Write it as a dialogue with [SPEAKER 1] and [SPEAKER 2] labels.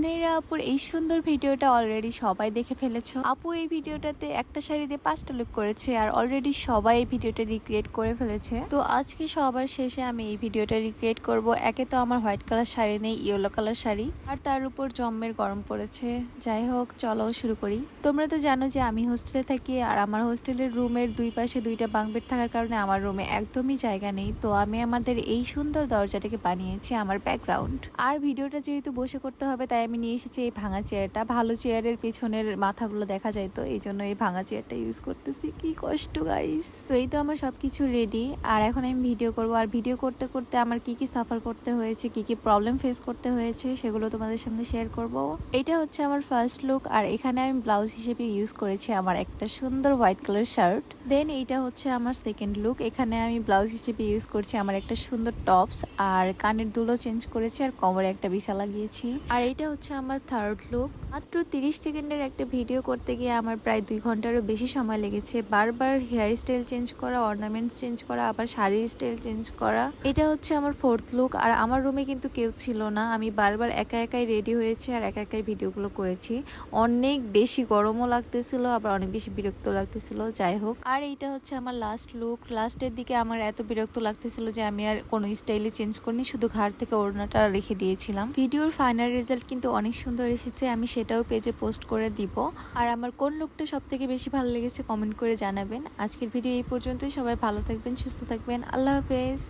[SPEAKER 1] মুনেরা আপুর এই সুন্দর ভিডিওটা অলরেডি সবাই দেখে ফেলেছো। আপু এই ভিডিওটাতে একটা শাড়ি দিয়ে 5টা লুক করেছে আর অলরেডি সবাই এই ভিডিওটা রিক্রিয়েট করে ফেলেছে। তো আজকে সবার শেষে আমি এই ভিডিওটা রিক্রিয়েট করব। একে তো আমার হোয়াইট কালার শাড়ি নেই, ইয়েলো কালার শাড়ি, আর তার উপর জম্মের গরম পড়েছে। যাই হোক, চলো শুরু করি। তোমরা তো জানো যে আমি হোস্টেলে থাকি আর আমার হোস্টেলের রুমের দুই পাশে দুইটা বাঙ্ক বেড থাকার কারণে আমার রুমে একদমই জায়গা নেই। তো আমি আমাদের এই সুন্দর দরজাটাকে বানিয়েছি আমার ব্যাকগ্রাউন্ড। আর ভিডিওটা যেহেতু বসে করতে হবে তাই আমি নিয়ে এসেছি এই ভাঙা চেয়ারটা। ভালো চেয়ারের পেছনের মাথাগুলো দেখা যায়, তো এই জন্য এই ভাঙা চেয়ারটা ইউজ করতেছি। কি কষ্ট গাইস। তো এই তো আমার সবকিছু রেডি আর এখন আমি ভিডিও করব। আর ভিডিও করতে করতে আমার কি কি সাফার করতে হয়েছে, কি কি প্রবলেম ফেস করতে হয়েছে সেগুলো তোমাদের সঙ্গে শেয়ার করব। এটা হচ্ছে আমার ফার্স্ট লুক আর এখানে আমি ব্লাউজ হিসেবে ইউজ করেছি আমার একটা সুন্দর হোয়াইট কালার শার্ট। দেন এইটা হচ্ছে আমার সেকেন্ড লুক। এখানে আমি ব্লাউজ হিসেবে ইউজ করছি আমার একটা সুন্দর টপস আর কানের দুলো চেঞ্জ করেছি আর কোমরে একটা বিছা লাগিয়েছি। আর এটা হচ্ছে আমার থার্ড লুক। মাত্র 30 সেকেন্ডের একটা ভিডিও করতে গিয়ে আমার প্রায় 2 ঘন্টারও বেশি সময় লেগেছে। বারবার হেয়ার স্টাইল চেঞ্জ করা, অর্নামেন্টস চেঞ্জ করা, আবার শাড়ির স্টাইল চেঞ্জ করা। এটা হচ্ছে আমার ফোর্থ লুক। আর আমার রুমে কিন্তু কেউ ছিল না, আমি বারবার একা একাই রেডি হয়েছি আর একা একাই ভিডিওগুলো করেছি। অনেক বেশি গরমও লাগতেছিল, আবার অনেক বেশি বিরক্ত লাগতেছিল। যাই হোক, আর এইটা হচ্ছে আমার লাস্ট লুক। লাস্টের দিকে আমার এত বিরক্ত লাগতেছিল যে আমি আর কোনো স্টাইলে চেঞ্জ করিনি, শুধু ঘাড় থেকে ওড়নাটা রেখে দিয়েছিলাম। ভিডিওর ফাইনাল রেজাল্ট কিন্তু অনেক সুন্দর এসেছে, আমি সেটাও পেজে পোস্ট করে দিব। আর আমার কোন লুকটা সব থেকে বেশি ভালো লেগেছে কমেন্ট করে জানাবেন। আজকের ভিডিও এই পর্যন্তই। সবাই ভালো থাকবেন, সুস্থ থাকবেন। আল্লাহ হাফেজ।